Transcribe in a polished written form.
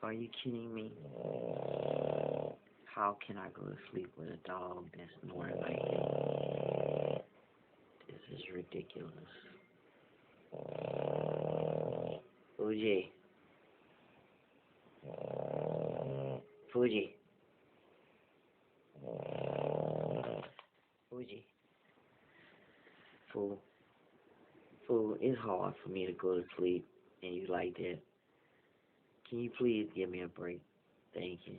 Are you kidding me? How can I go to sleep with a dog that's snoring like this? This is ridiculous. Fugi. Fugi. Fugi. Fool. Fool, it's hard for me to go to sleep and you like that. Can you please give me a break? Thank you.